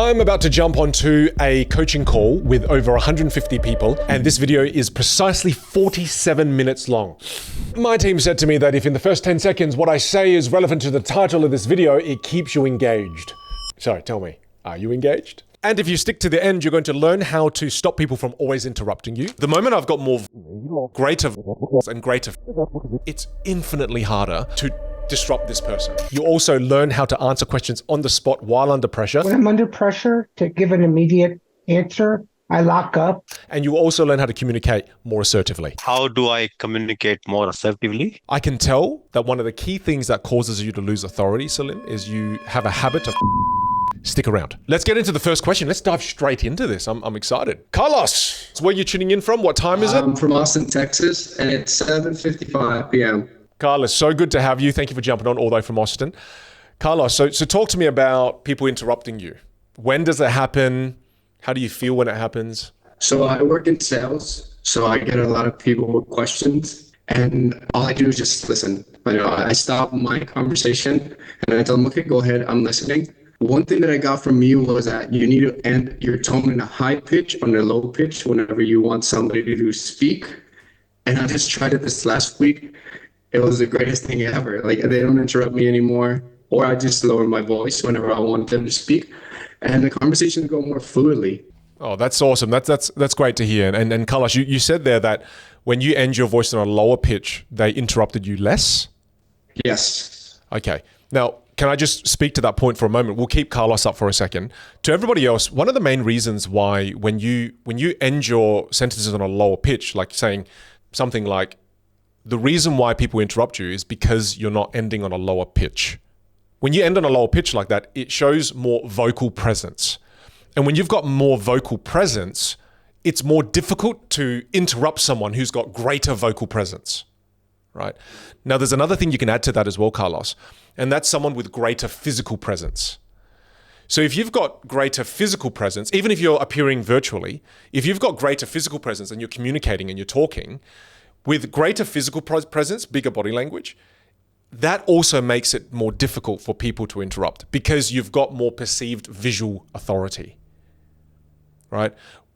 I'm about to jump onto a coaching call with over 150 people, and this video is precisely 47 minutes long. My team said to me that if in the first 10 seconds what I say is relevant to the title of this video, it keeps you engaged. So tell me, are you engaged? And if you stick to the end, you're going to learn how to stop people from always interrupting you. The moment I've got more greater and greater, it's infinitely harder to disrupt this person. You also learn how to answer questions on the spot while under pressure. When I'm under pressure to give an immediate answer, I lock up. And you also learn how to communicate more assertively. How do I communicate more assertively? I can tell that one of the key things that causes you to lose authority, Salim, is you have a habit of stick around. Let's get into the first question. Let's dive straight into this. I'm excited. Carlos, where are you tuning in from? What time is it? I'm from Austin, Texas, and it's 7:55 p.m. Carlos, so good to have you. Thank you for jumping on all the way from Austin. Carlos, so talk to me about people interrupting you. When does it happen? How do you feel when it happens? So I work in sales, so I get a lot of people with questions, and all I do is just listen. I stop my conversation, and I tell them, okay, go ahead, I'm listening. One thing that I got from you was that you need to end your tone in a high pitch or a low pitch whenever you want somebody to speak. And I just tried it this last week. It was the greatest thing ever. Like, they don't interrupt me anymore, or I just lower my voice whenever I want them to speak, and the conversations go more fluidly. Oh, that's awesome. That's great to hear. And Carlos, you said there that when you end your voice on a lower pitch, they interrupted you less? Yes. Okay. Now, can I just speak to that point for a moment? We'll keep Carlos up for a second. To everybody else, one of the main reasons why when you end your sentences on a lower pitch, like saying something like, the reason why people interrupt you is because you're not ending on a lower pitch. When you end on a lower pitch like that, it shows more vocal presence. And when you've got more vocal presence, it's more difficult to interrupt someone who's got greater vocal presence, right? Now, there's another thing you can add to that as well, Carlos, and that's someone with greater physical presence. So if you've got greater physical presence, even if you're appearing virtually, if you've got greater physical presence and you're communicating and you're talking, with greater physical presence, bigger body language, that also makes it more difficult for people to interrupt because you've got more perceived visual authority, right?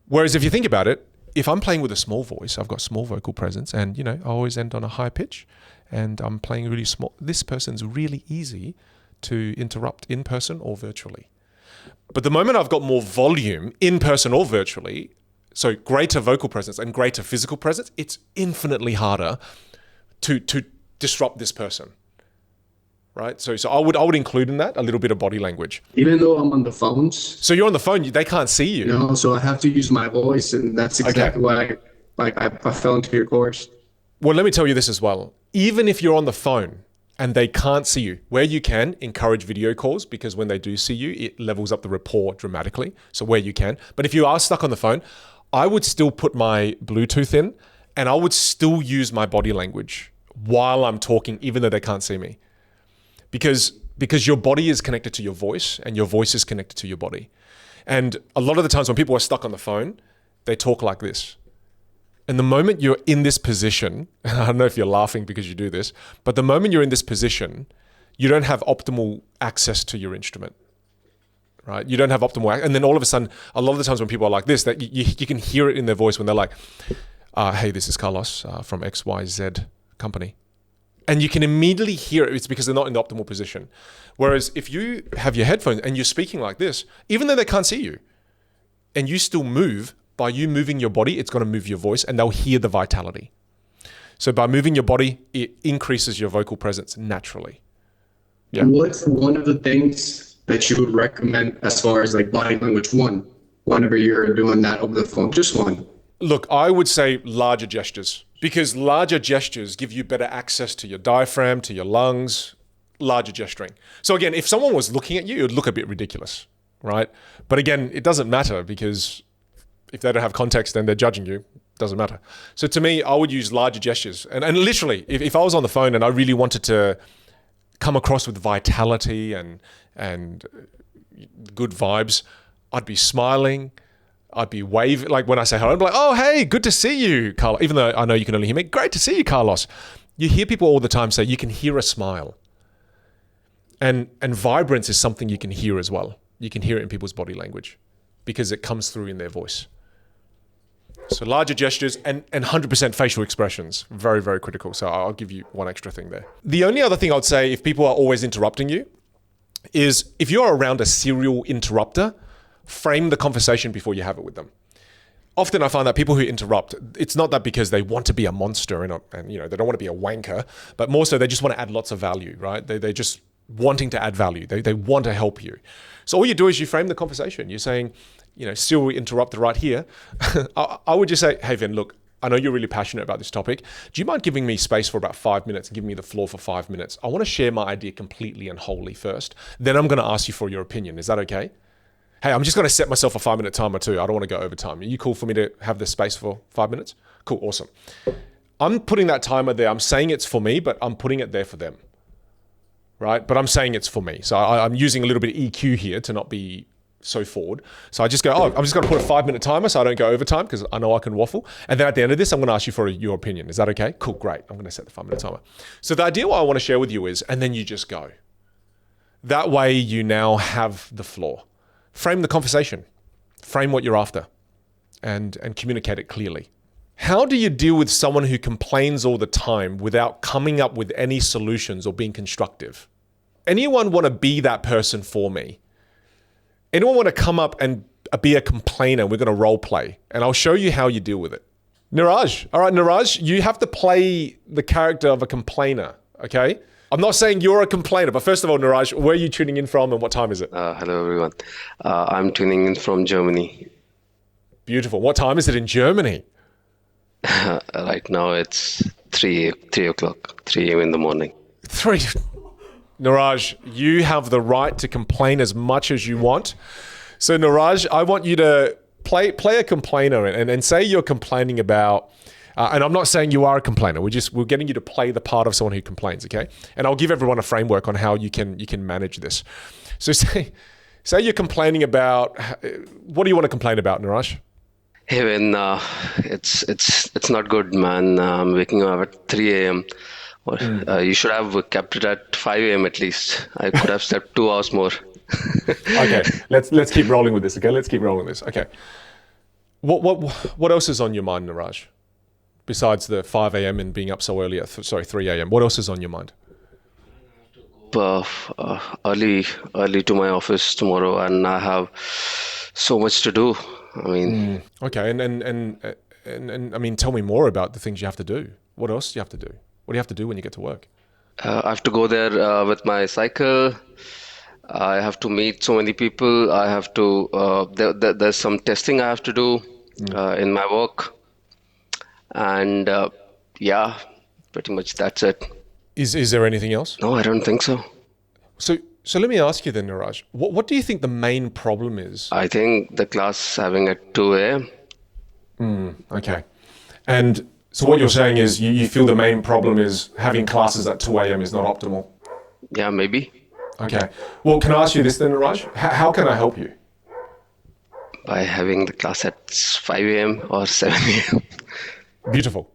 Whereas if you think about it, if I'm playing with a small voice, I've got small vocal presence and, I always end on a high pitch and I'm playing really small. This person's really easy to interrupt in person or virtually. But the moment I've got more volume in person or virtually, so greater vocal presence and greater physical presence, it's infinitely harder to disrupt this person, right? So I would include in that a little bit of body language. Even though I'm on the phones. So you're on the phone, they can't see you. So I have to use my voice, and that's exactly why I fell into your course. Well, let me tell you this as well. Even if you're on the phone and they can't see you, where you can, encourage video calls, because when they do see you, it levels up the rapport dramatically. So where you can. But if you are stuck on the phone, I would still put my Bluetooth in and I would still use my body language while I'm talking, even though they can't see me. Because your body is connected to your voice and your voice is connected to your body. And a lot of the times when people are stuck on the phone, they talk like this. And the moment you're in this position, and I don't know if you're laughing because you do this, but the moment you're in this position, you don't have optimal access to your instrument. Right? You don't have optimal, and then all of a sudden, a lot of the times when people are like this, that you can hear it in their voice when they're like, hey, this is Carlos from XYZ company. And you can immediately hear it. It's because they're not in the optimal position. Whereas if you have your headphones and you're speaking like this, even though they can't see you, and you still move, by you moving your body, it's going to move your voice and they'll hear the vitality. So by moving your body, it increases your vocal presence naturally. Yeah. What's one of the things that you would recommend as far as like body language whenever you're doing that over the phone? Just one. Look, I would say larger gestures, because larger gestures give you better access to your diaphragm, to your lungs, larger gesturing. So again, if someone was looking at you, it would look a bit ridiculous, right? But again, it doesn't matter because if they don't have context and they're judging you, it doesn't matter. So to me, I would use larger gestures. And literally, if I was on the phone and I really wanted to come across with vitality and good vibes, I'd be smiling, I'd be waving, like when I say hello, I'd be like, oh, hey, good to see you, Carlos. Even though I know you can only hear me, great to see you, Carlos. You hear people all the time say, you can hear a smile. And vibrance is something you can hear as well. You can hear it in people's body language because it comes through in their voice. So larger gestures and 100% facial expressions, very, very critical. So I'll give you one extra thing there. The only other thing I would say, if people are always interrupting you, is if you're around a serial interrupter, frame the conversation before you have it with them. Often I find that people who interrupt, it's not that because they want to be a monster and they don't want to be a wanker, but more so they just want to add lots of value, right? They're just wanting to add value. They want to help you. So all you do is you frame the conversation. You're saying, serial interrupter right here. I would just say, hey, Vin, look, I know you're really passionate about this topic. Do you mind giving me space for about 5 minutes and giving me the floor for 5 minutes? I want to share my idea completely and wholly first. Then I'm going to ask you for your opinion. Is that okay? Hey, I'm just going to set myself a 5-minute timer too. I don't want to go over time. Are you cool for me to have this space for 5 minutes? Cool, awesome. I'm putting that timer there. I'm saying it's for me, but I'm putting it there for them, right? But I'm saying it's for me. So I'm using a little bit of EQ here to not be so forward. So I just go, I'm just going to put a 5-minute timer so I don't go over time because I know I can waffle. And then at the end of this, I'm going to ask you for your opinion. Is that okay? Cool, great. I'm going to set the 5-minute timer. So the idea what I want to share with you is, and then you just go. That way you now have the floor. Frame the conversation. Frame what you're after and communicate it clearly. How do you deal with someone who complains all the time without coming up with any solutions or being constructive? Anyone want to be that person for me? Anyone want to come up and be a complainer? We're going to role play and I'll show you how you deal with it. Niraj. All right, Niraj, you have to play the character of a complainer, okay? I'm not saying you're a complainer, but first of all, Niraj, where are you tuning in from and what time is it? Hello, everyone. I'm tuning in from Germany. Beautiful. What time is it in Germany? Right now it's 3 o'clock, 3 a.m. in the morning. 3. Niraj, you have the right to complain as much as you want. So Niraj, I want you to play a complainer and say you're complaining about, and I'm not saying you are a complainer. We're getting you to play the part of someone who complains, okay? And I'll give everyone a framework on how you can manage this. So say you're complaining about, what do you want to complain about, Niraj? Hey, Vin, it's not good, man. I'm waking up at 3 a.m. You should have kept it at 5 a.m. at least. I could have slept 2 hours more. Okay, let's keep rolling with this. Okay, let's keep rolling with this. Okay, what else is on your mind, Niraj? Besides the 5 a.m. and being up so early at 3 a.m. What else is on your mind? Early to my office tomorrow, and I have so much to do. I mean, okay, and I mean, tell me more about the things you have to do. What else do you have to do? What do you have to do when you get to work? I have to go there with my cycle. I have to meet so many people. I have to. There's some testing I have to do in my work, and yeah, pretty much that's it. Is there anything else? No, I don't think so. So let me ask you then, Niraj. What do you think the main problem is? I think the class having at 2 a.m. Okay, and so what you're saying is you feel the main problem is having classes at 2 a.m. is not optimal? Yeah, maybe. Okay. Well, can I ask you this then, Niraj? How can I help you? By having the class at 5 a.m. or 7 a.m. Beautiful.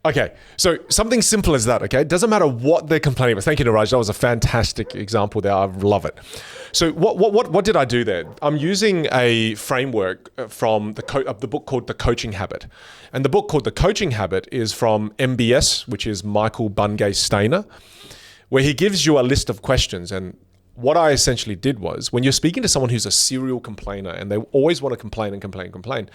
Okay, so something simple as that, okay? It doesn't matter what they're complaining about. Thank you, Niraj. That was a fantastic example there. I love it. So what did I do there? I'm using a framework from the book called The Coaching Habit. And the book called The Coaching Habit is from MBS, which is Michael Bungay Stainer, where he gives you a list of questions. And what I essentially did was, when you're speaking to someone who's a serial complainer and they always want to complain,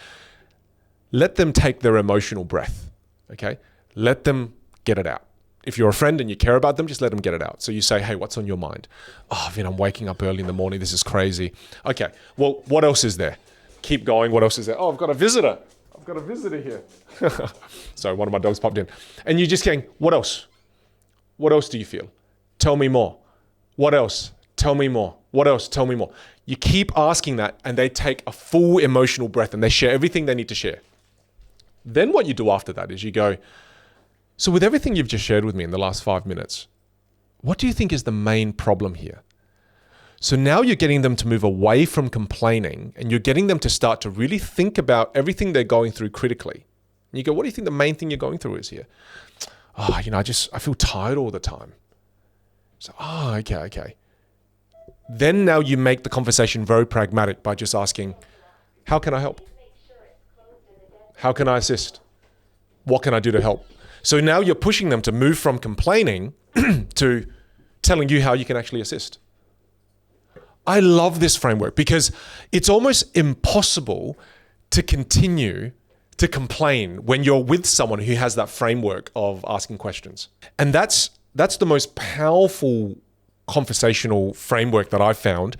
let them take their emotional breath, okay? Let them get it out. If you're a friend and you care about them, just let them get it out. So you say, hey, what's on your mind? Oh, Vin, I'm waking up early in the morning. This is crazy. Okay, well, what else is there? Keep going. What else is there? Oh, I've got a visitor. Here. Sorry, one of my dogs popped in. And you're just going, what else? What else do you feel? Tell me more. What else? Tell me more. What else? Tell me more. You keep asking that and they take a full emotional breath and they share everything they need to share. Then what you do after that is you go, so with everything you've just shared with me in the last 5 minutes, what do you think is the main problem here? So now you're getting them to move away from complaining and you're getting them to start to really think about everything they're going through critically. And you go, what do you think the main thing you're going through is here? Oh, I feel tired all the time. So, okay. then now you make the conversation very pragmatic by just asking, how can I help? How can I assist? What can I do to help? So now you're pushing them to move from complaining to telling you how you can actually assist. I love this framework because it's almost impossible to continue to complain when you're with someone who has that framework of asking questions. And that's the most powerful conversational framework that I've found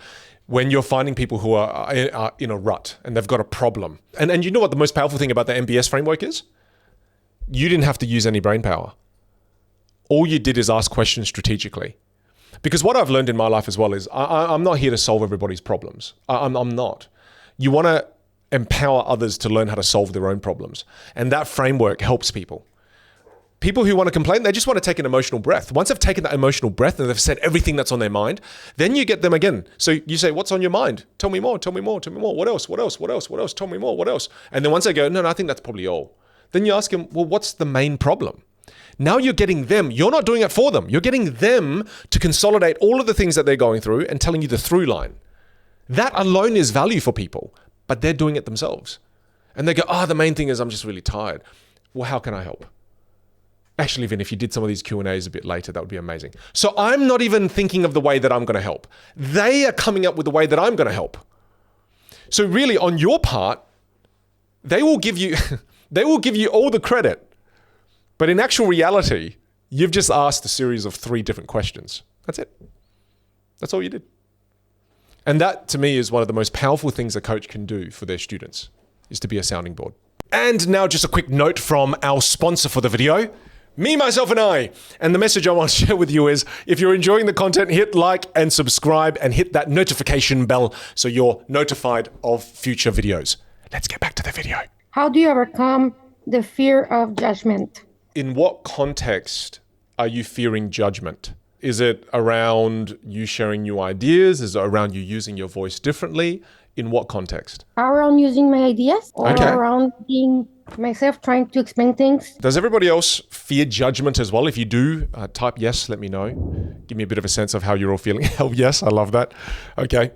when you're finding people who are in a rut and they've got a problem. And you know what the most powerful thing about the MBS framework is? You didn't have to use any brain power. All you did is ask questions strategically. Because what I've learned in my life as well is I'm not here to solve everybody's problems. I'm not. You want to empower others to learn how to solve their own problems. And that framework helps people. People who want to complain, they just want to take an emotional breath. Once they've taken that emotional breath and they've said everything that's on their mind, then you get them again. So you say, what's on your mind? Tell me more, tell me more, tell me more. What else? What else? What else? What else? Tell me more. What else? And then once they go, no, I think that's probably all. Then you ask them, well, what's the main problem? Now you're getting them, you're not doing it for them. You're getting them to consolidate all of the things that they're going through and telling you the through line. That alone is value for people, but they're doing it themselves. And they go, the main thing is I'm just really tired. Well, how can I help? Actually, even if you did some of these Q&As a bit later, that would be amazing. So I'm not even thinking of the way that I'm going to help. They are coming up with the way that I'm going to help. So really on your part, they will give you all the credit. But in actual reality, you've just asked a series of 3 different questions. That's it. That's all you did. And that, to me, is one of the most powerful things a coach can do for their students, is to be a sounding board. And now just a quick note from our sponsor for the video, Me, Myself, and I. And the message I want to share with you is, if you're enjoying the content, hit like and subscribe and hit that notification bell so you're notified of future videos. Let's get back to the video. How do you overcome the fear of judgment? In what context are you fearing judgment? Is it around you sharing new ideas? Is it around you using your voice differently? In what context? Around using my ideas or Okay. around being myself, trying to explain things. Does everybody else fear judgment as well? If you do, type yes, let me know. Give me a bit of a sense of how you're all feeling. Oh, yes, I love that. Okay.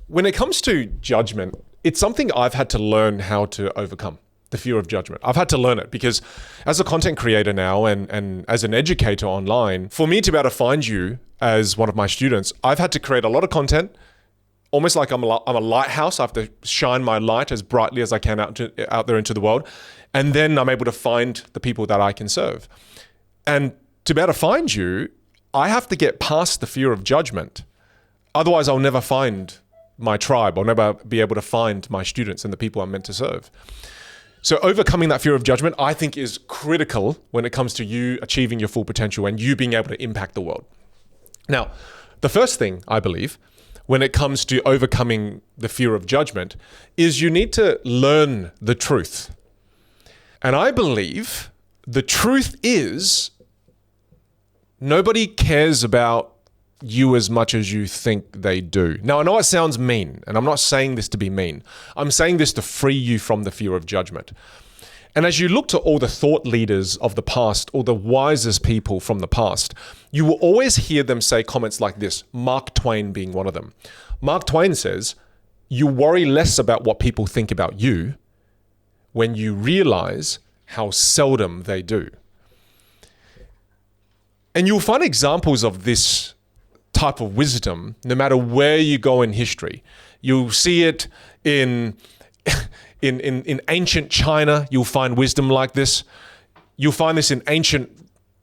When it comes to judgment, it's something I've had to learn how to overcome. The fear of judgment. I've had to learn it because as a content creator now and as an educator online, for me to be able to find you as one of my students, I've had to create a lot of content, almost like I'm a lighthouse. I have to shine my light as brightly as I can out there into the world. And then I'm able to find the people that I can serve. And to be able to find you, I have to get past the fear of judgment. Otherwise, I'll never find my tribe. I'll never be able to find my students and the people I'm meant to serve. So overcoming that fear of judgment, I think, is critical when it comes to you achieving your full potential and you being able to impact the world. Now, the first thing I believe when it comes to overcoming the fear of judgment is you need to learn the truth. And I believe the truth is nobody cares about you as much as you think they do. Now, I know it sounds mean, and I'm not saying this to be mean. I'm saying this to free you from the fear of judgment. And as you look to all the thought leaders of the past, or the wisest people from the past, you will always hear them say comments like this, Mark Twain being one of them. Mark Twain says, you worry less about what people think about you when you realize how seldom they do. And you'll find examples of this type of wisdom no matter where you go in history. You'll see it in ancient China. You'll find wisdom like this. You'll find this in ancient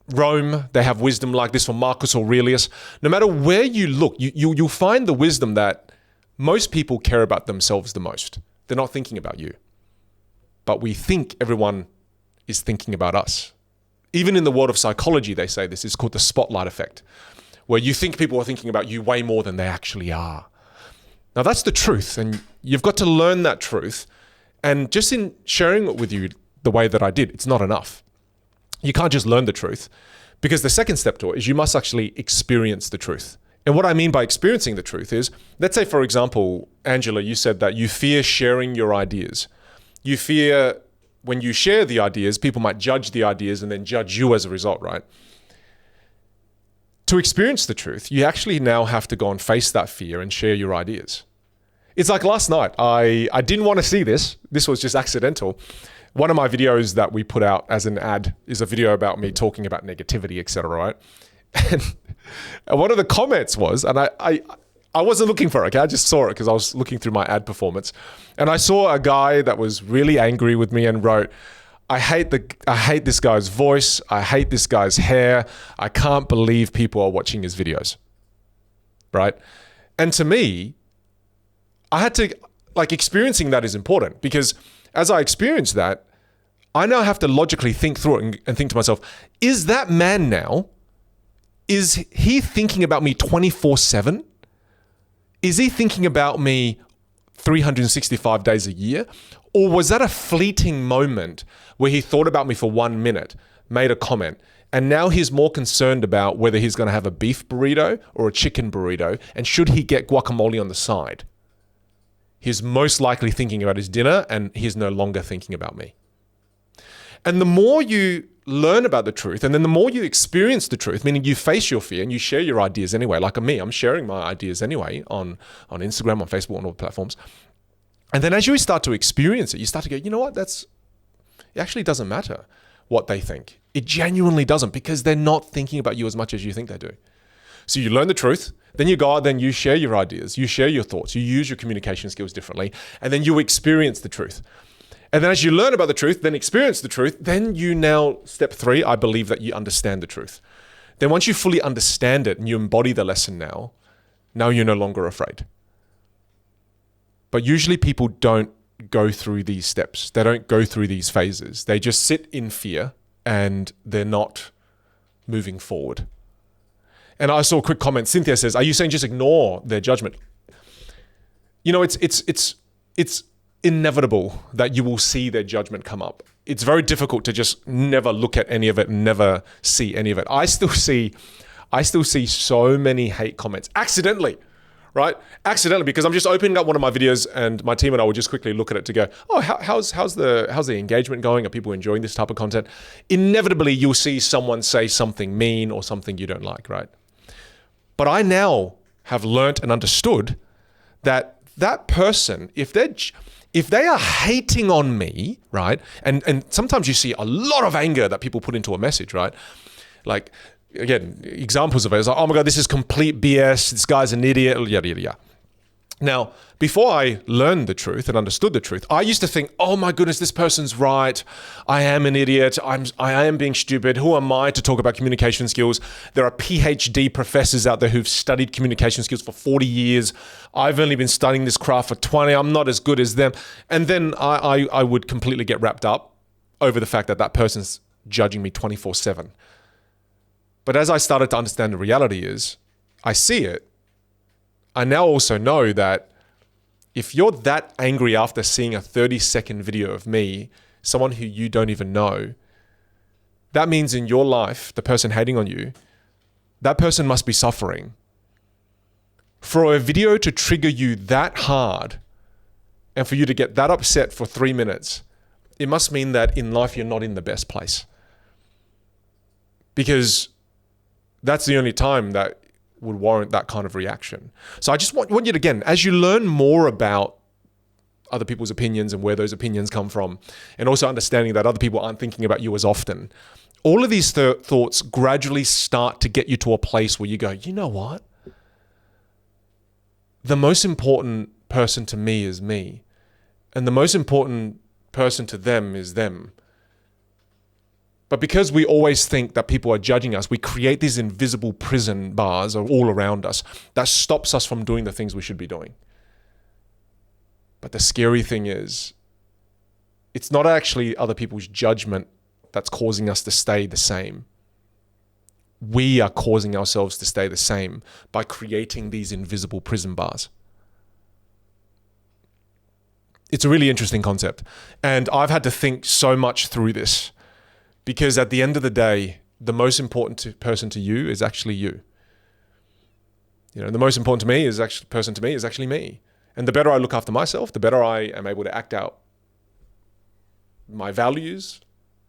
Rome. They have wisdom like this from Marcus Aurelius. No matter where you look, you'll find the wisdom that most people care about themselves the most. They're not thinking about you. But we think everyone is thinking about us. Even in the world of psychology, they say this is called the spotlight effect, where you think people are thinking about you way more than they actually are. Now that's the truth, and you've got to learn that truth. And just in sharing it with you the way that I did, it's not enough. You can't just learn the truth, because the second step to it is you must actually experience the truth. And what I mean by experiencing the truth is, let's say, for example, Angela, you said that you fear sharing your ideas. You fear when you share the ideas, people might judge the ideas and then judge you as a result, right? to experience the truth, you actually now have to go and face that fear and share your ideas. It's like last night, I didn't want to see this. This was just accidental. One of my videos that we put out as an ad is a video about me talking about negativity, etc., right? And one of the comments was, and I wasn't looking for it, okay? I just saw it because I was looking through my ad performance. And I saw a guy that was really angry with me and wrote, I hate this guy's voice. I hate this guy's hair. I can't believe people are watching his videos, right? And to me, I had to, experiencing that is important, because as I experience that, I now have to logically think through it and think to myself, is that man now, is he thinking about me 24/7? Is he thinking about me 365 days a year? Or was that a fleeting moment where he thought about me for 1 minute, made a comment, and now he's more concerned about whether he's going to have a beef burrito or a chicken burrito, and should he get guacamole on the side? He's most likely thinking about his dinner, and he's no longer thinking about me. And the more you learn about the truth, and then the more you experience the truth, meaning you face your fear and you share your ideas anyway, like me, I'm sharing my ideas anyway on Instagram, on Facebook, on all the platforms. And then as you start to experience it, you start to go, you know what, it actually doesn't matter what they think. It genuinely doesn't, because they're not thinking about you as much as you think they do. So you learn the truth, then you go out, then you share your ideas, you share your thoughts, you use your communication skills differently, and then you experience the truth. And then as you learn about the truth, then experience the truth, then you now, step 3, I believe that you understand the truth. Then once you fully understand it and you embody the lesson now you're no longer afraid. But usually people don't go through these steps. They don't go through these phases. They just sit in fear and they're not moving forward. And I saw a quick comment. Cynthia says, are you saying just ignore their judgment? You know, it's inevitable that you will see their judgment come up. It's very difficult to just never look at any of it and never see any of it. I still see so many hate comments accidentally, right? Accidentally, because I'm just opening up one of my videos and my team and I will just quickly look at it to go, oh, how's the engagement going? Are people enjoying this type of content? Inevitably, you'll see someone say something mean or something you don't like, right? But I now have learnt and understood that person, if they are hating on me, right? And sometimes you see a lot of anger that people put into a message, right? Like, again, examples of it is like, oh my God, this is complete BS. This guy's an idiot, yada, yada, yada. Now, before I learned the truth and understood the truth, I used to think, oh my goodness, this person's right. I am an idiot. I am being stupid. Who am I to talk about communication skills? There are PhD professors out there who've studied communication skills for 40 years. I've only been studying this craft for 20. I'm not as good as them. And then I would completely get wrapped up over the fact that person's judging me 24/7. But as I started to understand the reality is, I see it. I now also know that if you're that angry after seeing a 30-second video of me, someone who you don't even know, that means in your life, the person hating on you, that person must be suffering. For a video to trigger you that hard and for you to get that upset for 3 minutes, it must mean that in life you're not in the best place. Because that's the only time that would warrant that kind of reaction. So I just want you to, again, as you learn more about other people's opinions and where those opinions come from, and also understanding that other people aren't thinking about you as often, all of these thoughts gradually start to get you to a place where you go, you know what? The most important person to me is me, and the most important person to them is them. But because we always think that people are judging us, we create these invisible prison bars all around us that stops us from doing the things we should be doing. But the scary thing is, it's not actually other people's judgment that's causing us to stay the same. We are causing ourselves to stay the same by creating these invisible prison bars. It's a really interesting concept. And I've had to think so much through this. Because at the end of the day, the most important person to you is actually you. You know, the most important person to me is actually me. And the better I look after myself, the better I am able to act out my values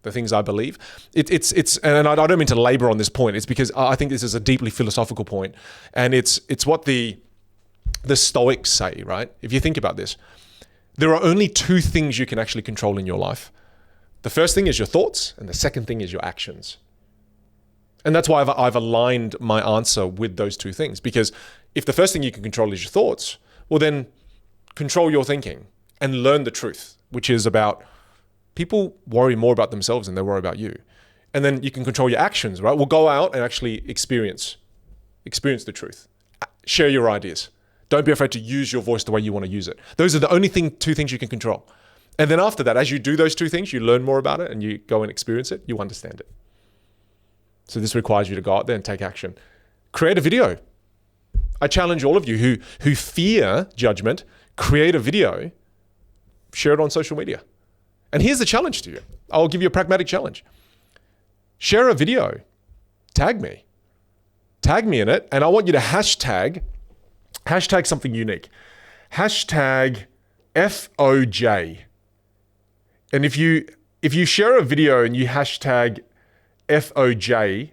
the things I believe. It's and I don't mean to labor on this point. It's because I think this is a deeply philosophical point, and it's what the Stoics say, right? If you think about this, there are only two things you can actually control in your life. The first thing is your thoughts, and the second thing is your actions. And that's why I've aligned my answer with those two things, because if the first thing you can control is your thoughts, well then control your thinking and learn the truth, which is about people worry more about themselves than they worry about you. And then you can control your actions, right? Well, go out and actually experience the truth. Share your ideas. Don't be afraid to use your voice the way you want to use it. Those are the only two things you can control. And then after that, as you do those two things, you learn more about it and you go and experience it, you understand it. So this requires you to go out there and take action. Create a video. I challenge all of you who fear judgment, create a video, share it on social media. And here's the challenge to you. I'll give you a pragmatic challenge. Share a video. Tag me. Tag me in it. And I want you to hashtag something unique. Hashtag FOJ. And if you share a video and you hashtag FOJ,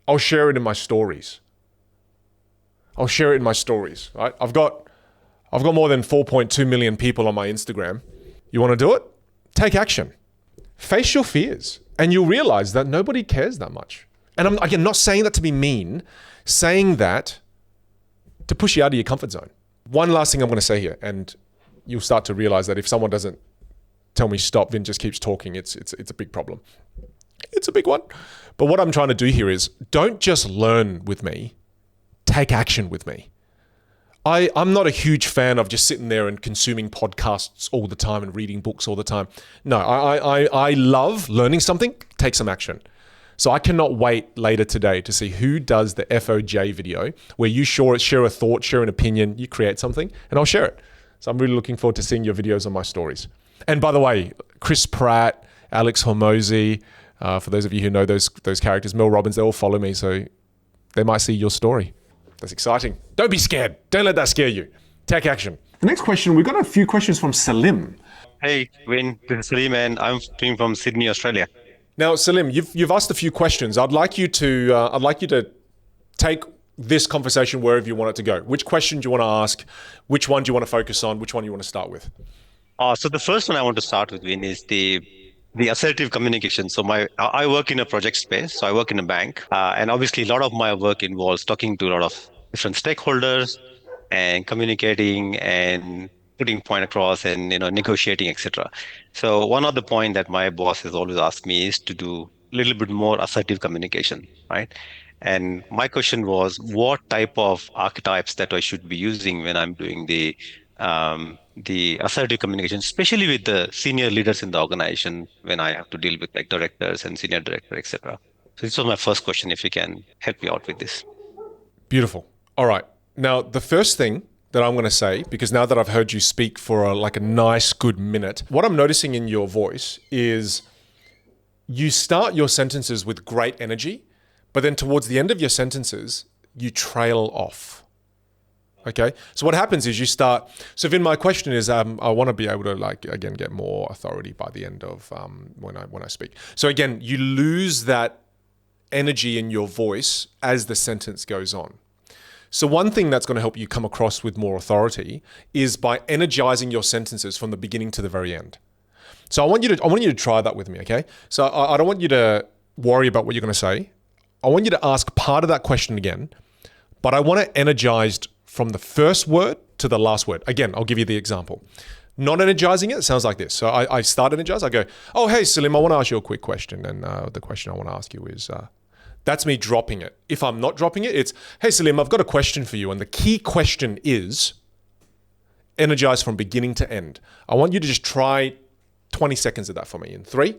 I'll share it in my stories. Right? I've got more than 4.2 million people on my Instagram. You want to do it? Take action. Face your fears, and you'll realize that nobody cares that much. And I'm, again, not saying that to be mean, saying that to push you out of your comfort zone. One last thing I'm going to say here, and you'll start to realize that if someone doesn't tell me stop, Vin just keeps talking, it's a big problem. It's a big one. But what I'm trying to do here is don't just learn with me, take action with me. I'm not a huge fan of just sitting there and consuming podcasts all the time and reading books all the time. No, I love learning something, take some action. So I cannot wait later today to see who does the FOJ video where you share a thought, share an opinion, you create something, and I'll share it. So I'm really looking forward to seeing your videos on my stories. And by the way, Chris Pratt, Alex Hormozy, for those of you who know those characters, Mel Robbins, they all follow me, so they might see your story. That's exciting. Don't be scared. Don't let that scare you. Take action. The next question, we've got a few questions from Salim. Hey, Vin, this is Salim, and I'm from Sydney, Australia. Now, Salim, you've asked a few questions. I'd like you to take this conversation wherever you want it to go. Which question do you want to ask? Which one do you want to focus on? Which one do you want to start with? So the first one I want to start with, Vin, is the assertive communication. So I work in a project space. So I work in a bank, and obviously a lot of my work involves talking to a lot of different stakeholders and communicating and putting point across and negotiating, etc. So one of the point that my boss has always asked me is to do a little bit more assertive communication, right? And my question was, what type of archetypes that I should be using when I'm doing the assertive communication, especially with the senior leaders in the organization when I have to deal with like directors and senior director, etc. So this was my first question. If you can help me out with this. Beautiful. All right. Now, the first thing that I'm going to say, because now that I've heard you speak for a nice, good minute, what I'm noticing in your voice is you start your sentences with great energy, but then towards the end of your sentences, you trail off. Okay? So what happens is you start... So Vin, my question is, I want to be able to, again, get more authority by the end of when I speak. So again, you lose that energy in your voice as the sentence goes on. So one thing that's going to help you come across with more authority is by energizing your sentences from the beginning to the very end. So I want you to try that with me, okay? So I don't want you to worry about what you're going to say. I want you to ask part of that question again, but I want it energized from the first word to the last word. Again, I'll give you the example. Not energizing it sounds like this. So I start energized. I go, oh, hey, Salim, I want to ask you a quick question. And the question I want to ask you is... That's me dropping it. If I'm not dropping it, it's, hey, Salim, I've got a question for you. And the key question is energize from beginning to end. I want you to just try 20 seconds of that for me. In 3,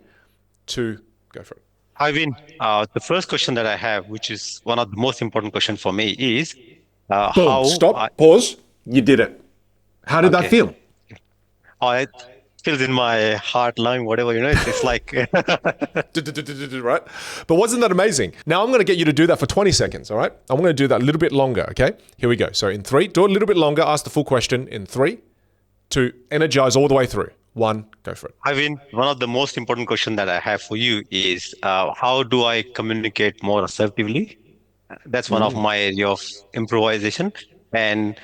2, go for it. Hi, Vin. The first question that I have, which is one of the most important questions for me, is how... Stop. Pause. You did it. How did that feel? It feels in my heart, lung, whatever, it's like... Right? But wasn't that amazing? Now I'm going to get you to do that for 20 seconds, all right? I'm going to do that a little bit longer, okay? Here we go. So in 3, do it a little bit longer, ask the full question in 3, 2, energize all the way through. 1, go for it. Ivan, one of the most important questions that I have for you is how do I communicate more assertively? That's one of my area of improvisation, and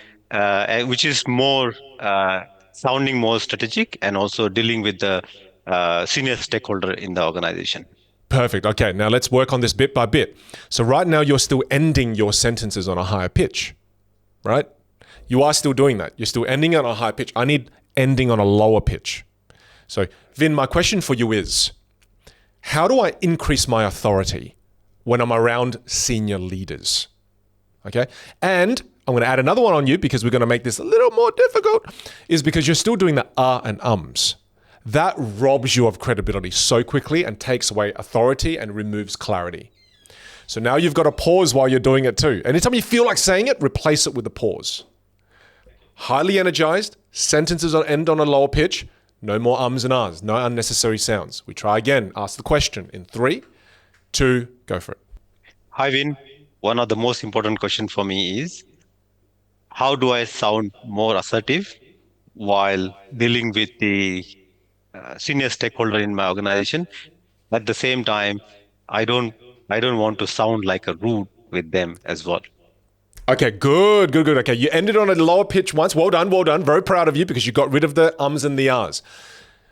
which is more sounding more strategic and also dealing with the senior stakeholder in the organization. Perfect. Okay, now let's work on this bit by bit. So right now you're still ending your sentences on a higher pitch, right? You are still doing that. You're still ending on a high pitch. I need ending on a lower pitch. So Vin, my question for you is, how do I increase my authority when I'm around senior leaders? Okay. And I'm going to add another one on you because we're going to make this a little more difficult, is because you're still doing the and ums. That robs you of credibility so quickly and takes away authority and removes clarity. So now you've got to pause while you're doing it too. Anytime you feel like saying it, replace it with a pause. Highly energized, sentences end on a lower pitch, no more ums and ahs, no unnecessary sounds. We try again, ask the question in 3, 2, go for it. Hi, Vin. One of the most important questions for me is, how do I sound more assertive while dealing with the senior stakeholder in my organization? At the same time, I don't want to sound like a rude with them as well. Okay, good. Okay, you ended on a lower pitch once. Well done. Very proud of you because you got rid of the ums and the ahs.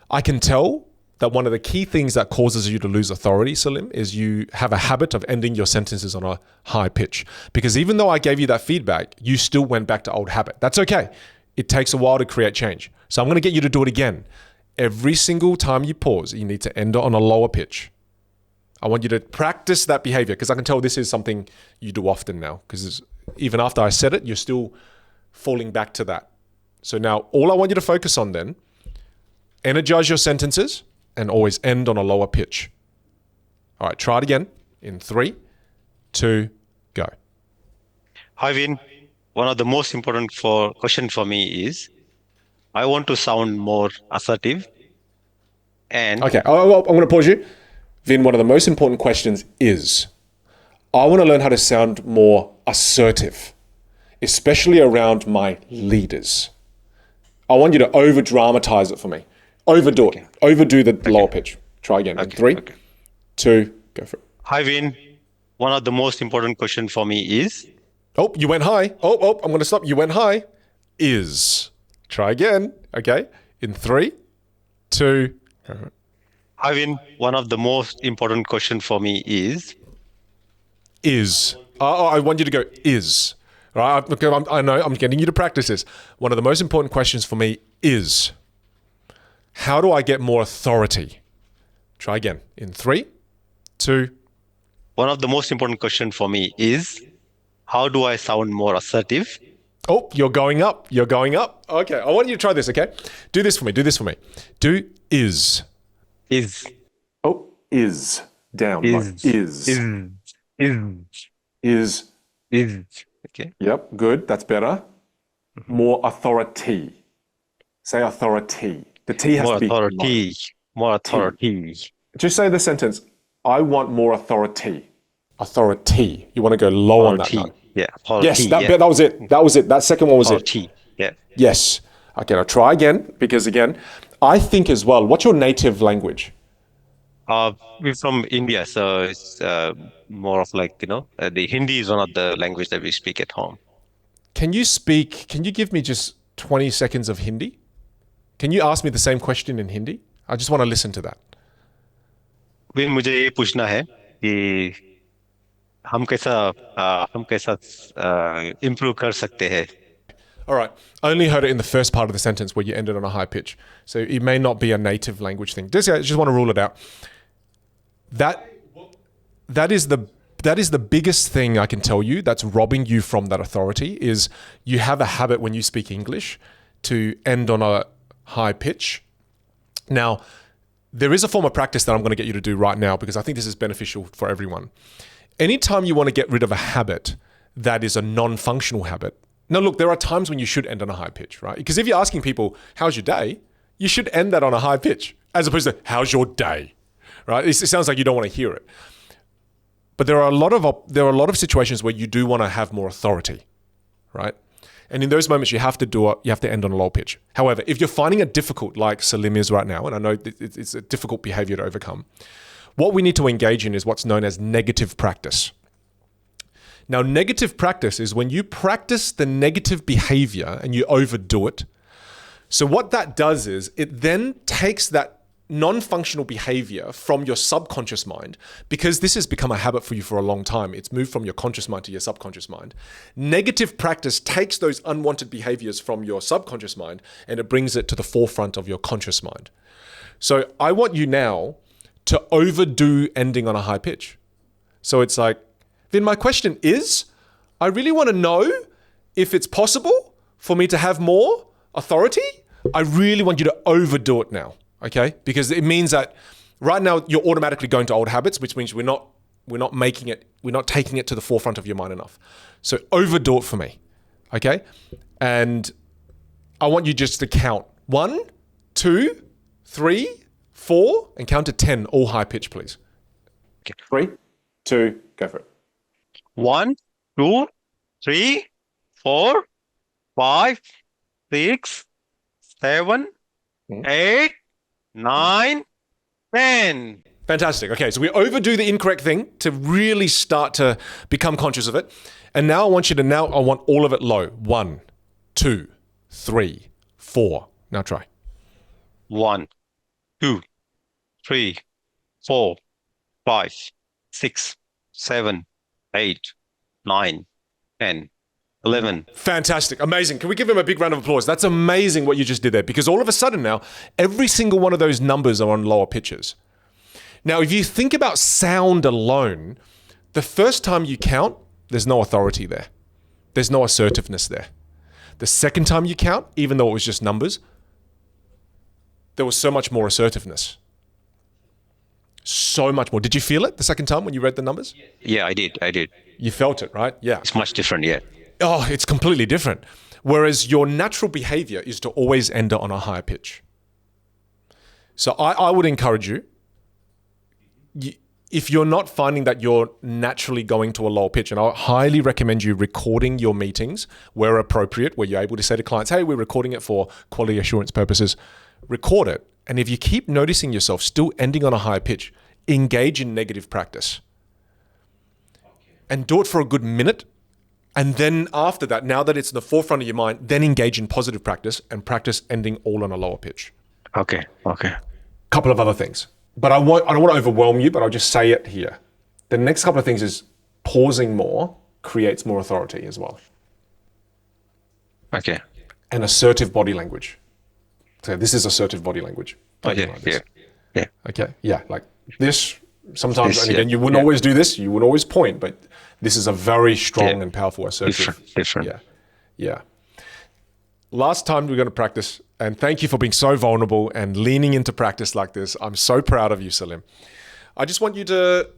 I can tell that one of the key things that causes you to lose authority, Salim, is you have a habit of ending your sentences on a high pitch. Because even though I gave you that feedback, you still went back to old habit. That's okay. It takes a while to create change. So I'm going to get you to do it again. Every single time you pause, you need to end it on a lower pitch. I want you to practice that behavior because I can tell this is something you do often now because even after I said it, you're still falling back to that. So now all I want you to focus on then, energize your sentences and always end on a lower pitch. All right, try it again in 3, 2, go. Hi, Vin. One of the most important question for me is, I want to sound more assertive. And okay, I'm going to pause you. Vin, one of the most important questions is, I want to learn how to sound more assertive, especially around my leaders. I want you to over-dramatize it for me. Overdo it. Overdo the lower pitch. Try again. In 3, 2, go for it. Hi, Vin. One of the most important question for me is... Oh, you went high. Oh, I'm going to stop. You went high. Is. Try again. Okay. In 3, 2, go for it. Hi, Vin. One of the most important question for me is... Is. I want you to go is. Right? I know. I'm getting you to practice this. One of the most important questions for me is, how do I get more authority? Try again. In 3, 2. One of the most important question for me is, how do I sound more assertive? Oh, you're going up. Okay. I want you to try this, okay? Do this for me. Do is. Is. Oh, is. Down. Is. Is. Okay. Yep, good. That's better. More authority. Say authority. The T has More to be authority. low. More authority. Just say the sentence, I want more authority. Authority. You want to go low on that Authority. note. Yeah. Authority. Yes, that was it. That second one was Authority. Yeah. it. Yes. Okay, I'll try again because again, I think as well, what's your native language? We're from India, so it's more of like, the Hindi is one of the language that we speak at home. Can you give me just 20 seconds of Hindi? Can you ask me the same question in Hindi? I just want to listen to that. Win मुझे ये पूछना है कि हम कैसा improve कर सकते हैं. All right. I only heard it in the first part of the sentence where you ended on a high pitch. So it may not be a native language thing. Just want to rule it out. That is the biggest thing I can tell you that's robbing you from that authority is you have a habit when you speak English to end on a high pitch. Now, there is a form of practice that I'm going to get you to do right now because I think this is beneficial for everyone. Anytime you want to get rid of a habit that is a non-functional habit. Now, look, there are times when you should end on a high pitch, right? Because if you're asking people, how's your day? You should end that on a high pitch as opposed to, how's your day? Right? It sounds like you don't want to hear it. But there are a lot of situations where you do want to have more authority, right? And in those moments, you have to end on a low pitch. However, if you're finding it difficult, like Salim is right now, and I know it's a difficult behavior to overcome, what we need to engage in is what's known as negative practice. Now, negative practice is when you practice the negative behavior and you overdo it. So what that does is it then takes that non-functional behavior from your subconscious mind, because this has become a habit for you for a long time. It's moved from your conscious mind to your subconscious mind. Negative practice takes those unwanted behaviors from your subconscious mind and it brings it to the forefront of your conscious mind. So I want you now to overdo ending on a high pitch. So it's like, Vin, my question is, I really want to know if it's possible for me to have more authority. I really want you to overdo it now. Okay, because it means that right now you're automatically going to old habits, which means we're not taking it to the forefront of your mind enough. So overdo it for me, okay? And I want you just to count 1, 2, 3, 4, and count to 10, all high pitch, please. Okay. 3, 2, go for it. 1, 2, 3, 4, 5, 6, 7, 8, 9, 10. Fantastic. Okay, so we overdo the incorrect thing to really start to become conscious of it. And now I want all of it low. 1, 2, 3, 4. Now try. 1, 2, 3, 4, 5, 6, 7, 8, 9, 10, 11. Fantastic. Amazing. Can we give him a big round of applause? That's amazing what you just did there, because all of a sudden now, every single one of those numbers are on lower pitches. Now, if you think about sound alone, the first time you count, there's no authority there. There's no assertiveness there. The second time you count, even though it was just numbers, there was so much more assertiveness. So much more. Did you feel it the second time when you read the numbers? Yeah, I did. You felt it, right? Yeah. It's much different, yeah. Oh, it's completely different. Whereas your natural behavior is to always end on a higher pitch. So I would encourage you, if you're not finding that you're naturally going to a lower pitch, and I highly recommend you recording your meetings where appropriate, where you're able to say to clients, hey, we're recording it for quality assurance purposes. Record it. And if you keep noticing yourself still ending on a higher pitch, engage in negative practice. And do it for a good minute. And then after that, now that it's in the forefront of your mind, then engage in positive practice and practice ending all on a lower pitch. Okay. Couple of other things. But I don't want to overwhelm you, but I'll just say it here. The next couple of things is pausing more creates more authority as well. Okay. And assertive body language. So this is assertive body language. Okay. Like this. Yeah. Okay. Yeah. Like this sometimes, This, and again, you wouldn't always do this. You wouldn't always point, but this is a very strong and powerful assertive. Different. Yeah. Last time we're going to practice, and thank you for being so vulnerable and leaning into practice like this. I'm so proud of you, Salim. I just want you to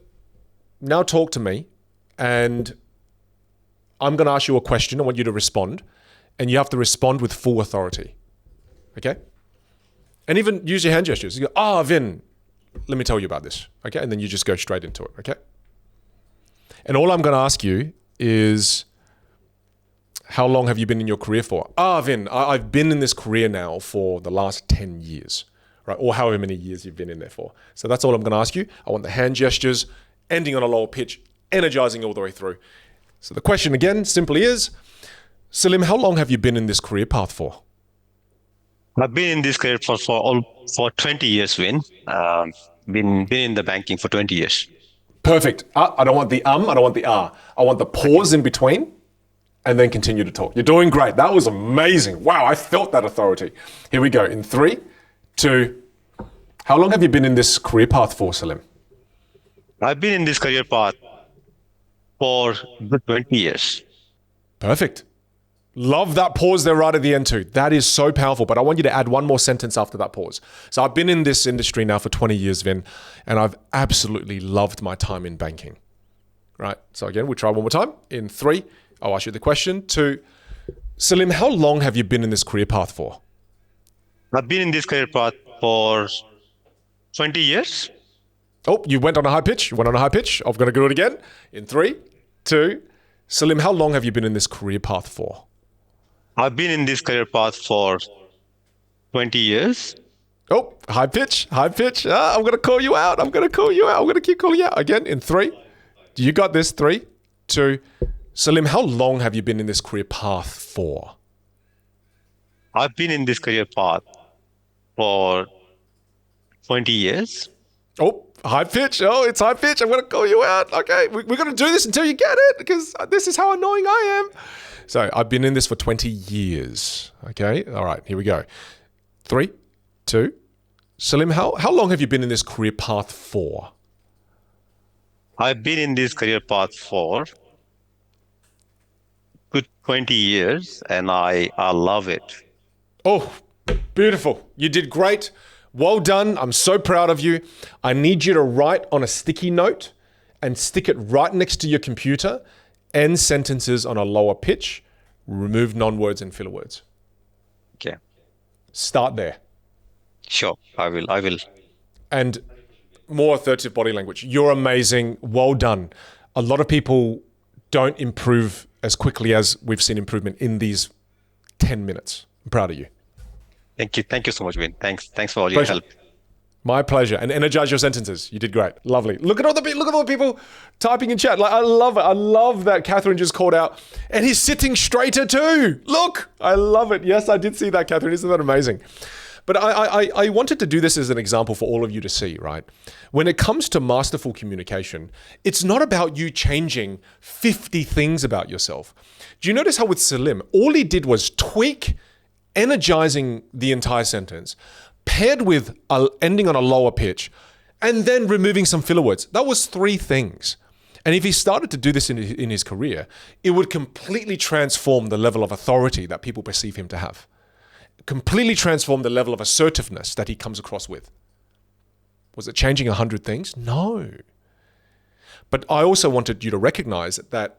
now talk to me, and I'm going to ask you a question. I want you to respond, and you have to respond with full authority. Okay? And even use your hand gestures. You go, Vin, let me tell you about this. Okay? And then you just go straight into it. Okay? And all I'm going to ask you is, how long have you been in your career for? Vin, I've been in this career now for the last 10 years, right? Or however many years you've been in there for. So that's all I'm going to ask you. I want the hand gestures, ending on a lower pitch, energizing all the way through. So the question again simply is, Salim, how long have you been in this career path for? I've been in this career for 20 years, Vin. Been in the banking for 20 years. Perfect. I don't want the I don't want the I want the pause in between and then continue to talk. You're doing great. That was amazing. Wow, I felt that authority. Here we go. In 3, 2, how long have you been in this career path for, Salim? I've been in this career path for 20 years. Perfect. Love that pause there right at the end too. That is so powerful, but I want you to add one more sentence after that pause. So I've been in this industry now for 20 years, Vin, and I've absolutely loved my time in banking. Right? So again, we'll try one more time. In 3, I'll ask you the question. 2, Salim, how long have you been in this career path for? I've been in this career path for 20 years. Oh, you went on a high pitch. I'm going to do it again. In 3, 2, Salim, how long have you been in this career path for? I've been in this career path for 20 years. Oh, high pitch, high pitch. I'm going to call you out. I'm going to call you out. I'm going to keep calling you out. Again, in 3. You got this. 3, 2. Salim, how long have you been in this career path for? I've been in this career path for 20 years. Oh, high pitch. Oh, it's high pitch. I'm going to call you out. Okay, we're going to do this until you get it because this is how annoying I am. So I've been in this for 20 years. Okay, all right, here we go. 3, 2. Salim, how long have you been in this career path for? I've been in this career path for good 20 years and I love it. Oh, beautiful. You did great. Well done. I'm so proud of you. I need you to write on a sticky note and stick it right next to your computer. End sentences on a lower pitch. Remove non-words and filler words. Okay. Start there. Sure. I will. And more assertive body language. You're amazing. Well done. A lot of people don't improve as quickly as we've seen improvement in these 10 minutes. I'm proud of you. Thank you. Thank you so much, Vin. Thanks for all your help. My pleasure. And energize your sentences. You did great. Lovely. Look at all the people typing in chat. Like, I love it. I love that Catherine just called out. And he's sitting straighter too. Look, I love it. Yes, I did see that, Catherine. Isn't that amazing? But I wanted to do this as an example for all of you to see, right? When it comes to masterful communication, it's not about you changing 50 things about yourself. Do you notice how with Salim, all he did was tweak energizing the entire sentence, paired with ending on a lower pitch, and then removing some filler words. That was 3 things. And if he started to do this in his career, it would completely transform the level of authority that people perceive him to have. Completely transform the level of assertiveness that he comes across with. Was it changing 100 things? No. But I also wanted you to recognize that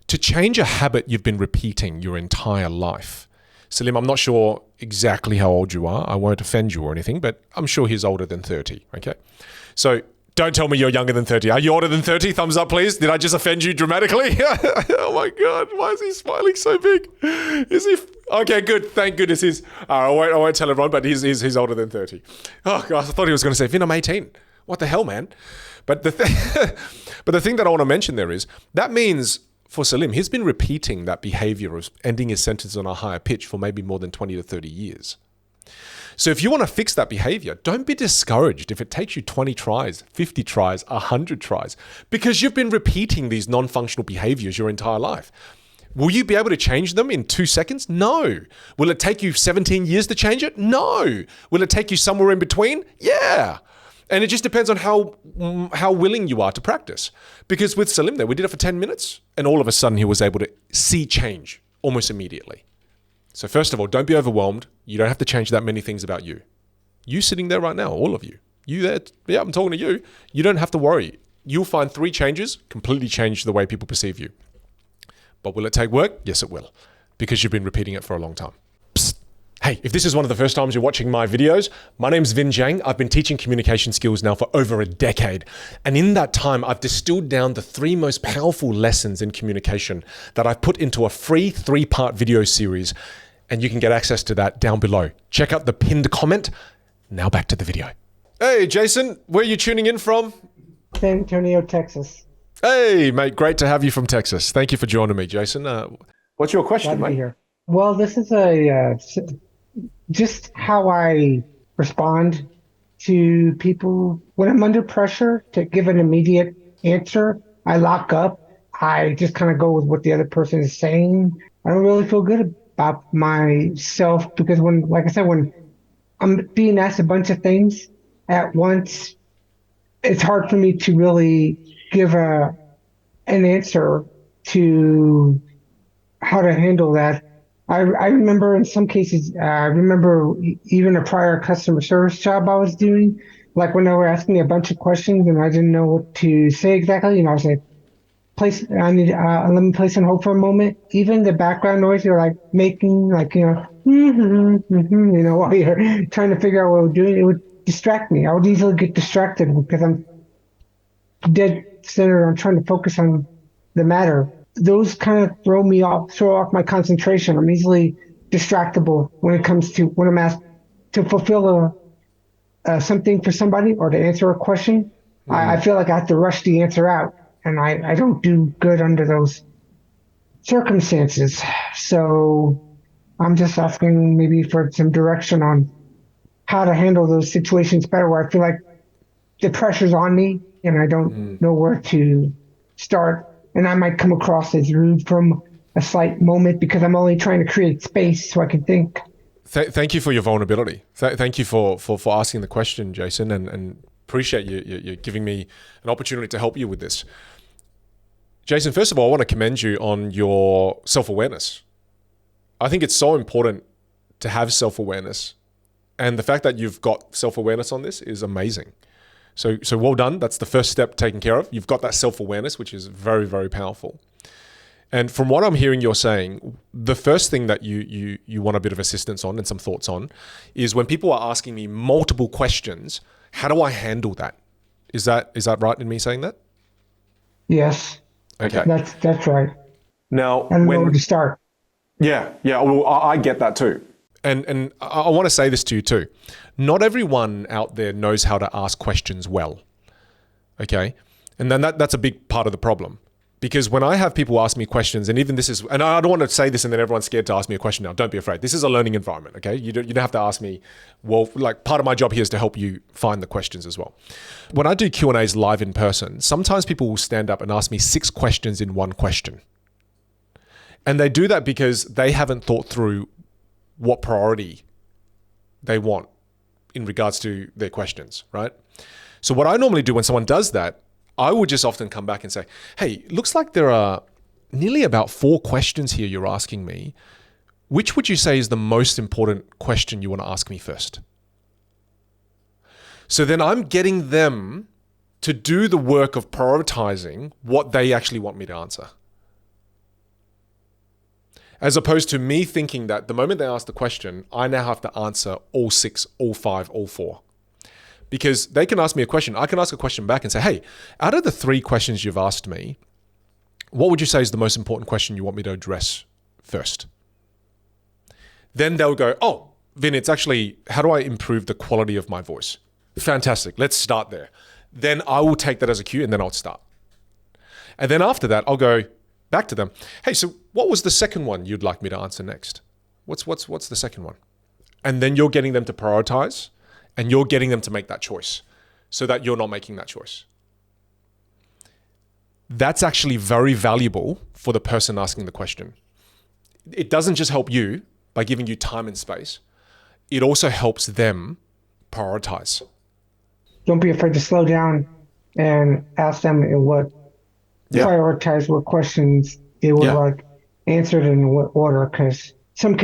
to change a habit you've been repeating your entire life. Salim, I'm not sure exactly how old you are. I won't offend you or anything, but I'm sure he's older than 30, okay? So don't tell me you're younger than 30. Are you older than 30? Thumbs up, please. Did I just offend you dramatically? Oh my God, why is he smiling so big? Is he? Okay, good. Thank goodness he's, I won't tell everyone, but he's older than 30. Oh God, I thought he was going to say, Vin, I'm 18. What the hell, man? But the thing that I want to mention there is, that means for Salim, he's been repeating that behavior of ending his sentence on a higher pitch for maybe more than 20 to 30 years. So if you want to fix that behavior, don't be discouraged if it takes you 20 tries, 50 tries, 100 tries, because you've been repeating these non-functional behaviors your entire life. Will you be able to change them in 2 seconds? No. Will it take you 17 years to change it? No. Will it take you somewhere in between? Yeah. And it just depends on how willing you are to practice. Because with Salim there, we did it for 10 minutes and all of a sudden he was able to see change almost immediately. So first of all, don't be overwhelmed. You don't have to change that many things about you. You sitting there right now, all of you. You there, yeah, I'm talking to you. You don't have to worry. You'll find 3 changes, completely change the way people perceive you. But will it take work? Yes, it will. Because you've been repeating it for a long time. Psst. Hey, if this is one of the first times you're watching my videos, my name's Vinh Giang. I've been teaching communication skills now for over a decade. And in that time, I've distilled down the 3 most powerful lessons in communication that I've put into a free 3-part video series. And you can get access to that down below. Check out the pinned comment. Now back to the video. Hey, Jason, where are you tuning in from? San Antonio, Texas. Hey, mate, great to have you from Texas. Thank you for joining me, Jason. What's your question, Glad to be mate? here. Well, this is just how I respond to people when I'm under pressure to give an immediate answer. I lock up. I just kind of go with what the other person is saying. I don't really feel good about myself because when I'm being asked a bunch of things at once, it's hard for me to really give an answer to how to handle that. I remember in some cases, I remember even a prior customer service job I was doing, like when they were asking me a bunch of questions and I didn't know what to say exactly, I was like, let me place on hold for a moment. Even the background noise you're like making, like, while you're trying to figure out what we're doing, it would distract me. I would easily get distracted because I'm dead centered on trying to focus on the matter. those kind of throw off my concentration. I'm easily distractible when it comes to when I'm asked to fulfill something for somebody or to answer a question. I feel like I have to rush the answer out, and I don't do good under those circumstances. So I'm just asking maybe for some direction on how to handle those situations better where I feel like the pressure's on me and I don't know where to start. And I might come across as rude from a slight moment because I'm only trying to create space so I can think. Thank you for your vulnerability. Thank you for asking the question, Jason, and appreciate you giving me an opportunity to help you with this. Jason, first of all, I want to commend you on your self-awareness. I think it's so important to have self-awareness. And the fact that you've got self-awareness on this is amazing. So well done. That's the first step taken care of. You've got that self-awareness, which is very, very powerful. And from what I'm hearing you're saying, the first thing that you want a bit of assistance on and some thoughts on is when people are asking me multiple questions, how do I handle that? Is that right in me saying that? Yes. Okay. That's right. Now, I don't know where to start. Yeah. Well, I get that too. And I want to say this to you too. Not everyone out there knows how to ask questions well. Okay? And then that's a big part of the problem. Because when I have people ask me questions, and even this is, and I don't want to say this and then everyone's scared to ask me a question now. Don't be afraid. This is a learning environment, okay? You don't have to ask me, well, like part of my job here is to help you find the questions as well. When I do Q&As live in person, sometimes people will stand up and ask me 6 questions in one question. And they do that because they haven't thought through what priority they want in regards to their questions, right? So what I normally do when someone does that, I would just often come back and say, hey, looks like there are nearly about 4 questions here you're asking me. Which would you say is the most important question you want to ask me first? So then I'm getting them to do the work of prioritizing what they actually want me to answer. As opposed to me thinking that the moment they ask the question, I now have to answer all 6, all 5, all 4. Because they can ask me a question, I can ask a question back and say, hey, out of the 3 questions you've asked me, what would you say is the most important question you want me to address first? Then they'll go, oh, Vin, it's actually, how do I improve the quality of my voice? Fantastic, let's start there. Then I will take that as a cue and then I'll start. And then after that, I'll go back to them. Hey, so what was the second one you'd like me to answer next? What's the second one? And then you're getting them to prioritize. And you're getting them to make that choice so that you're not making that choice. That's actually very valuable for the person asking the question. It doesn't just help you by giving you time and space. It also helps them prioritize. Don't be afraid to slow down and ask them prioritize what questions they would like answered in what order, because in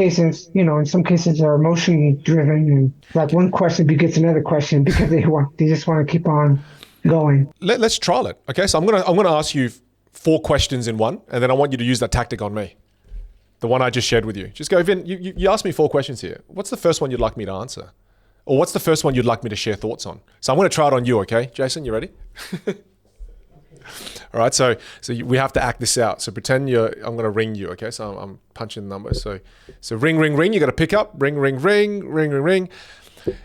some cases are emotionally driven, and like one question begets another question because they just want to keep on going. Let's trial it. Okay, so I'm gonna ask you 4 questions in one, and then I want you to use that tactic on me, the one I just shared with you. Just go, Vin. You asked me 4 questions here. What's the first one you'd like me to answer, or what's the first one you'd like me to share thoughts on? So I'm gonna try it on you. Okay, Jason, you ready? All right, so we have to act this out. So pretend I'm going to ring you, okay? So I'm punching the number. So ring, ring, ring. You got to pick up. Ring, ring, ring, ring, ring, ring.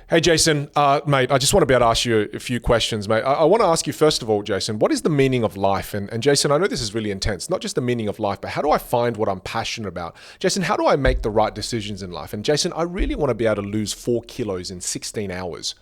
Hey, Jason, mate, I just want to be able to ask you a few questions, mate. I want to ask you, first of all, Jason, what is the meaning of life? And Jason, I know this is really intense. Not just the meaning of life, but how do I find what I'm passionate about? Jason, how do I make the right decisions in life? And Jason, I really want to be able to lose 4 kilos in 16 hours.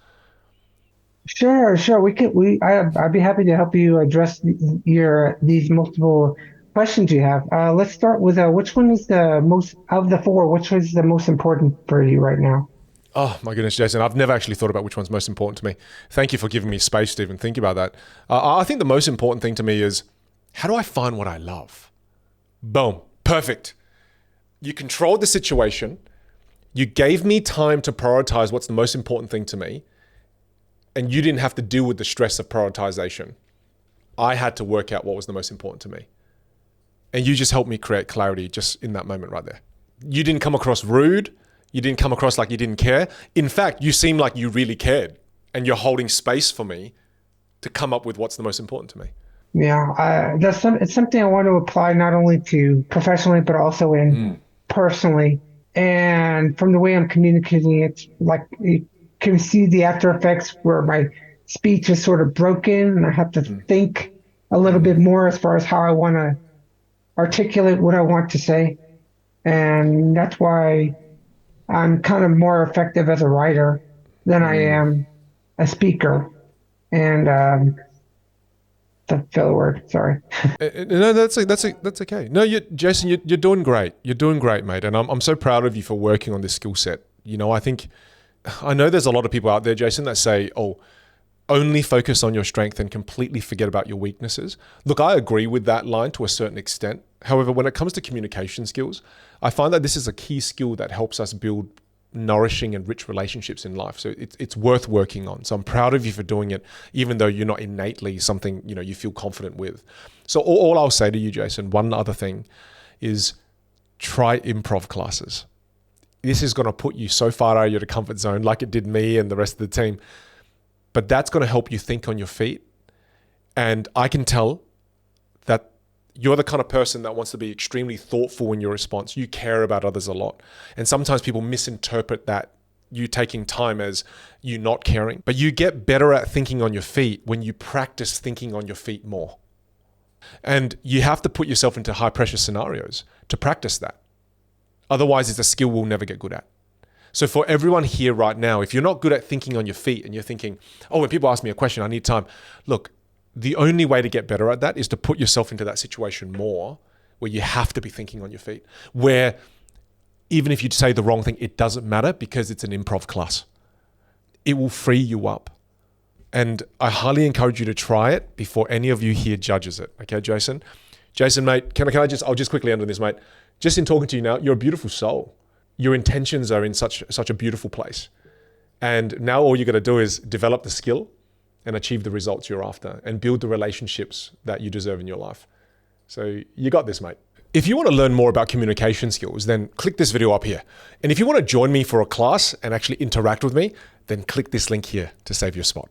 Sure. I'd be happy to help you address these multiple questions you have. Let's start with which one is the most of the 4? Which is the most important for you right now? Oh my goodness, Jason, I've never actually thought about which one's most important to me. Thank you for giving me space to even think about that. I think the most important thing to me is, how do I find what I love? Boom. Perfect. You controlled the situation. You gave me time to prioritize what's the most important thing to me. And you didn't have to deal with the stress of prioritization. I had to work out what was the most important to me. And you just helped me create clarity just in that moment right there. You didn't come across rude. You didn't come across like you didn't care. In fact, you seemed like you really cared. And you're holding space for me to come up with what's the most important to me. Yeah, it's something I want to apply not only to professionally but also in personally. And from the way I'm communicating, it's like you can see the after effects where my speech is sort of broken, and I have to think a little bit more as far as how I want to articulate what I want to say. And that's why I'm kind of more effective as a writer than I am a speaker. And the filler word, sorry. No, that's okay. No, Jason, you're doing great. You're doing great, mate. And I'm so proud of you for working on this skill set. You know, I know there's a lot of people out there, Jason, that say, "Oh, only focus on your strength and completely forget about your weaknesses." Look, I agree with that line to a certain extent. However, when it comes to communication skills, I find that this is a key skill that helps us build nourishing and rich relationships in life. So it's worth working on. So I'm proud of you for doing it, even though you're not innately something, you feel confident with. So all I'll say to you, Jason, one other thing is try improv classes. This is going to put you so far out of your comfort zone, like it did me and the rest of the team. But that's going to help you think on your feet. And I can tell that you're the kind of person that wants to be extremely thoughtful in your response. You care about others a lot. And sometimes people misinterpret that you taking time as you not caring. But you get better at thinking on your feet when you practice thinking on your feet more. And you have to put yourself into high pressure scenarios to practice that. Otherwise, it's a skill we'll never get good at. So for everyone here right now, if you're not good at thinking on your feet and you're thinking, oh, when people ask me a question, I need time. Look, the only way to get better at that is to put yourself into that situation more where you have to be thinking on your feet, where even if you say the wrong thing, it doesn't matter because it's an improv class. It will free you up. And I highly encourage you to try it before any of you here judges it. Okay, Jason? Jason, mate, I'll just quickly end on this, mate. Just in talking to you now, you're a beautiful soul. Your intentions are in such a beautiful place. And now all you got to do is develop the skill and achieve the results you're after and build the relationships that you deserve in your life. So you got this, mate. If you want to learn more about communication skills, then click this video up here. And if you want to join me for a class and actually interact with me, then click this link here to save your spot.